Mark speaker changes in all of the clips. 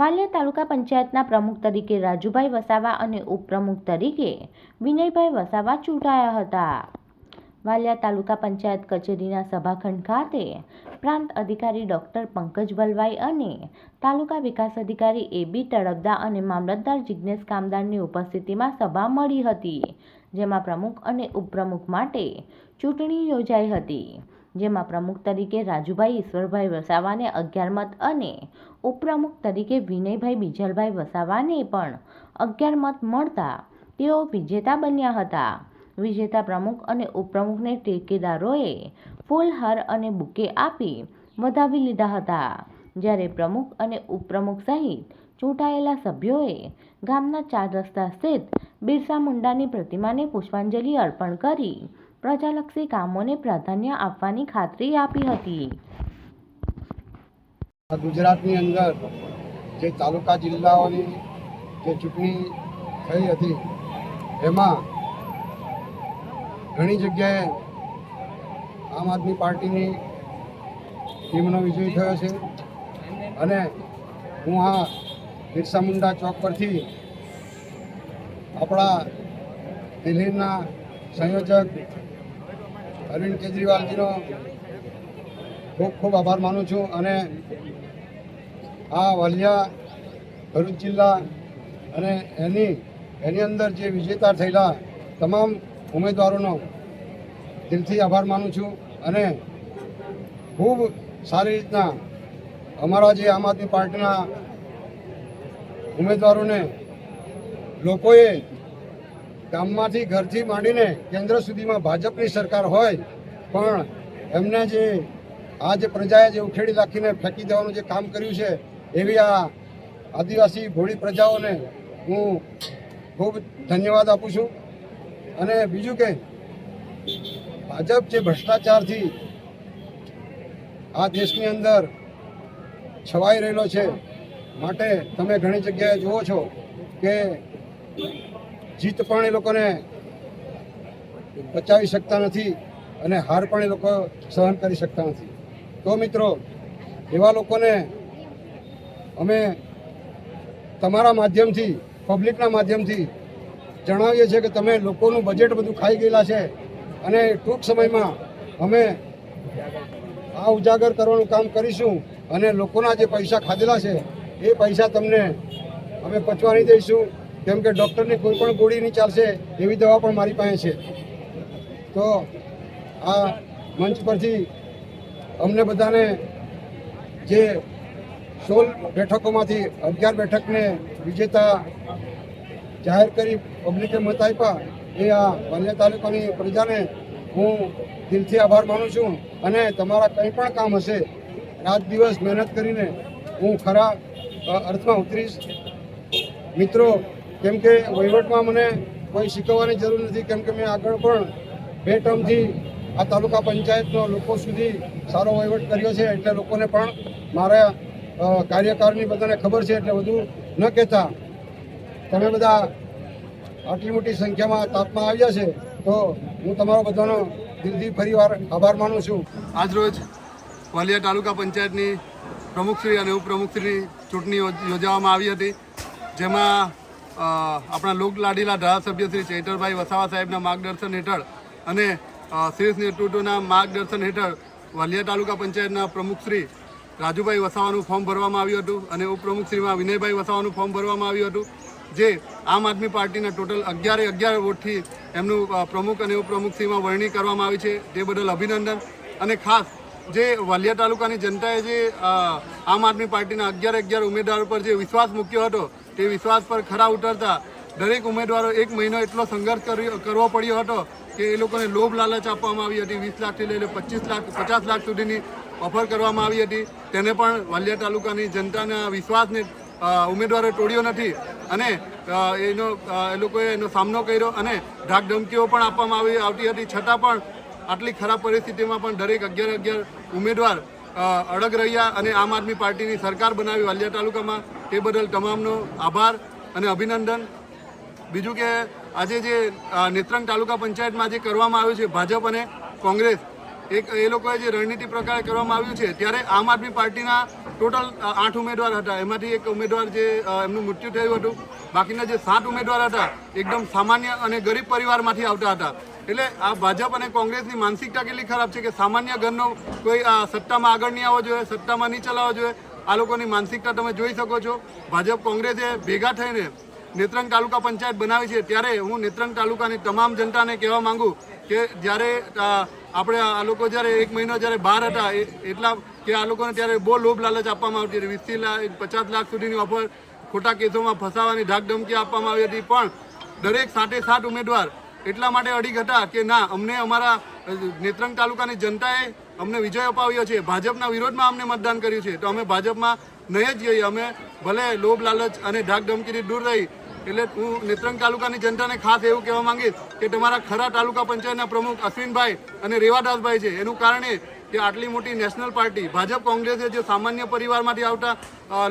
Speaker 1: વાલિયા તાલુકા પંચાયતના પ્રમુખ તરીકે રાજુભાઈ વસાવા અને ઉપપ્રમુખ તરીકે વિનયભાઈ વસાવા ચૂંટાયા હતા. વાલિયા તાલુકા પંચાયત કચેરીના સભાખંડ ખાતે પ્રાંત અધિકારી ડોક્ટર પંકજ વલવાઈ અને તાલુકા વિકાસ અધિકારી એ.બી. તળપદા અને મામલતદાર જિજ્ઞેશ કામદારની ઉપસ્થિતિમાં સભા મળી હતી, જેમાં પ્રમુખ અને ઉપપ્રમુખ માટે ચૂંટણી યોજાઈ હતી. જેમાં પ્રમુખ તરીકે રાજુભાઈ ઈશ્વરભાઈ વસાવાને 11 મત અને ઉપપ્રમુખ તરીકે વિનયભાઈ બીજલભાઈ વસાવાને પણ 11 મત મળતા તેઓ વિજેતા બન્યા હતા. વિજેતા પ્રમુખ અને ઉપપ્રમુખને ટેકેદારોએ ફૂલહાર અને બુકે આપી વધાવી લીધા હતા, જ્યારે પ્રમુખ અને ઉપપ્રમુખ સહિત ચૂંટાયેલા સભ્યોએ ગામના 4 રસ્તા સ્થિત બિરસા મુંડાની પ્રતિમાને પુષ્પાંજલિ અર્પણ કરી પ્રજાલક્ષી કામોને પ્રાધાન્ય આપવાની ખાતરી આપી હતી.
Speaker 2: ગુજરાતની અંદર જે તાલુકા જિલ્લાઓની જે ચૂંટણી થઈ હતી એમાં ઘણી જગ્યાએ આમ આદમી પાર્ટીની ટીમનો વિજય થયો છે અને હું આ બિરસા મુંડા ચોક પરથી આપણા દિલ્હીના સંયોજક અરવિંદ કેજરીવાલજીનો ખૂબ ખૂબ આભાર માનું છું અને આ વાલિયા ભરૂચ જિલ્લા અને એની અંદર જે વિજેતા થયેલા તમામ ઉમેદવારોનો દિલથી આભાર માનું છું અને ખૂબ સારી રીતના અમારા જે આમ આદમી પાર્ટીના ઉમેદવારોને લોકોએ ગામમાંથી ઘરથી માંડીને કેન્દ્ર સુધીમાં ભાજપની સરકાર હોય પણ એમને જે આ જે પ્રજાએ જે ઉખેડી રાખીને ફેંકી દેવાનું જે કામ કર્યું છે એવી આ આદિવાસી ભોળી પ્રજાઓને હું ખૂબ ધન્યવાદ આપું છું. અને બીજું કે ભાજપ જે ભ્રષ્ટાચારથી આ દેશની અંદર છવાઈ રહેલો છે માટે તમે ઘણી જગ્યાએ જુઓ છો કે જીત પણ એ લોકોને બચાવી શકતા નથી અને હાર પણ એ લોકો સહન કરી શકતા નથી. તો મિત્રો, એવા લોકોને અમે તમારા માધ્યમથી, પબ્લિકના માધ્યમથી જણાવીએ છીએ કે તમે લોકોનું બજેટ બધું ખાઈ ગયેલા છે અને ટૂંક સમયમાં અમે આ ઉજાગર કરવાનું કામ કરીશું અને લોકોના જે પૈસા ખાધેલા છે એ પૈસા તમને અમે પચવા નહીં દઈશું, કેમ કે ડૉક્ટરની કોઈ પણ ગોળી નહીં ચાલશે એવી દવા પણ મારી પાસે છે. તો આ મંચ પરથી અમને બધાને જે 16 બેઠકોમાંથી 11 બેઠકને વિજેતા જાહેર કરી પબ્લિકે મત આપ્યા એ આ વાલિયા તાલુકાની પ્રજાને હું દિલથી આભાર માનું છું અને તમારા કંઈ પણ કામ હશે રાત દિવસ મહેનત કરીને હું ખરા અર્થમાં ઉતરીશ. મિત્રો, કેમ કે વહીવટમાં મને કોઈ શીખવવાની જરૂર નથી, કેમ કે મેં આગળ પણ 2 ટર્મથી આ તાલુકા પંચાયતનો લોકો સુધી સારો વહીવટ કર્યો છે, એટલે લોકોને પણ મારા કાર્યકારની બધાને ખબર છે, એટલે બધું ન કહેતા તમે બધા આટલી મોટી સંખ્યામાં તાપમાં આવ્યા છે તો હું તમારો બધાનો દિલથી ફરીવાર આભાર માનું છું.
Speaker 3: આજરોજ વાલિયા તાલુકા પંચાયતની પ્રમુખશ્રી અને ઉપપ્રમુખશ્રીની ચૂંટણી યોજવામાં આવી હતી, જેમાં આપણા લોકલાડીલા ધારાસભ્ય શ્રી ચૈતરભાઈ વસાવા સાહેબના માર્ગદર્શન હેઠળ અને શીર્ષ નેતૃત્વના માર્ગદર્શન હેઠળ વાલિયા તાલુકા પંચાયતના પ્રમુખશ્રી રાજુભાઈ વસાવાનું ફોર્મ ભરવામાં આવ્યું હતું અને ઉપપ્રમુખશ્રીમાં વિનયભાઈ વસાવાનું ફોર્મ ભરવામાં આવ્યું હતું, જે આમ આદમી પાર્ટીના ટોટલ 11 વોટથી એમનું પ્રમુખ અને ઉપપ્રમુખશ્રીમાં વરણી કરવામાં આવી છે. તે બદલ અભિનંદન. અને ખાસ જે વાલિયા તાલુકાની જનતાએ જે આમ આદમી પાર્ટીના 11 ઉમેદવારો પર જે વિશ્વાસ મૂક્યો હતો તે વિશ્વાસ પર ખરા ઉતરતા દરેક ઉમેદવારો 1 મહિનો એટલો સંઘર્ષ કરવો પડ્યો હતો કે એ લોકોને લોભ લાલચ આપવામાં આવી હતી. 20 લાખથી લઈને 25 લાખ 50 લાખ સુધીની ઓફર કરવામાં આવી હતી. તેને પણ વાલિયા તાલુકાની જનતાના વિશ્વાસને ઉમેદવારોએ તોડ્યો નથી અને એ લોકોએ એનો સામનો કર્યો અને ધાક ધમકીઓ પણ આપવામાં આવતી હતી. છતાં પણ આટલી ખરાબ પરિસ્થિતિમાં પણ દરેક 11 ઉમેદવાર અડગ રહ્યા અને આમ આદમી પાર્ટીની સરકાર બનાવી વાલિયા તાલુકામાં. તે બદલ તમામનો આભાર અને અભિનંદન. બીજું કે આજે જે નેત્રંગ તાલુકા પંચાયતમાં જે કરવામાં આવ્યું છે ભાજપ અને કોંગ્રેસ એક એ લોકોએ જે રણનીતિ પ્રકારે કરવામાં આવ્યું છે, ત્યારે આમ આદમી પાર્ટીના ટોટલ 8 ઉમેદવાર હતા, એમાંથી એક ઉમેદવાર જે એમનું મૃત્યુ થયું હતું. બાકીના જે 7 ઉમેદવાર હતા એકદમ સામાન્ય અને ગરીબ પરિવારમાંથી આવતા હતા. એટલે આ ભાજપ અને કોંગ્રેસની માનસિકતા કેટલી ખરાબ છે કે સામાન્ય ઘરનો કોઈ સત્તામાં આગળ નહીં આવવો જોઈએ, સત્તામાં નહીં ચલાવવો જોઈએ. આ લોકોની માનસિકતા તમે જોઈ શકો છો. ભાજપ કોંગ્રેસે ભેગા થઈને નેત્રંગ તાલુકા પંચાયત બનાવી છે, ત્યારે હું નેત્રંગ તાલુકાની તમામ જનતાને કહેવા માંગુ કે જ્યારે આપણે આ લોકો જ્યારે 1 મહિનો જ્યારે બહાર હતા એટલા કે આ લોકોને ત્યારે બહુ લોભ લાલચ આપવામાં આવતી હતી. 20 લાખ 50 લાખ સુધીની ઓફર, ખોટા કેસોમાં ફસાવાની ધાકધમકી આપવામાં આવી હતી. પણ દરેક 7 ઉમેદવાર એટલા માટે અડીગ હતા કે ના, અમને અમારા નેત્રંગ તાલુકાની જનતાએ અમને વિજય અપાવ્યો છે, ભાજપના વિરોધમાં અમને મતદાન કર્યું છે, તો અમે ભાજપમાં નહીં જ જઈએ. અમે ભલે લોભ લાલચ અને ધાકધમકીથી દૂર રહી. એટલે હું નેત્રંગ તાલુકાની જનતાને ખાસ એવું કહેવા માંગીશ કે તમારા ખરા તાલુકા પંચાયતના પ્રમુખ અશ્વિનભાઈ અને રેવાદાસભાઈ છે. એનું કારણ એ કે આટલી મોટી નેશનલ પાર્ટી ભાજપ કોંગ્રેસે જે સામાન્ય પરિવારમાંથી આવતા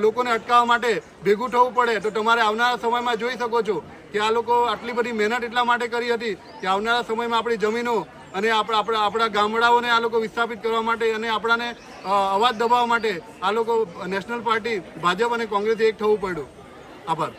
Speaker 3: લોકોને અટકાવવા માટે ભેગું થવું પડે, તો તમારે આવનારા સમયમાં જોઈ શકો છો કે આ લોકો આટલી બધી મહેનત એટલા માટે કરી હતી કે આવનારા સમયમાં આપણી જમીનો અને આપણા ગામડાઓને આ લોકો વિસ્થાપિત કરવા માટે અને આપણાને અવાજ દબાવવા માટે આ લોકો નેશનલ પાર્ટી ભાજપ અને કોંગ્રેસે એક થવું પડ્યું. આભાર.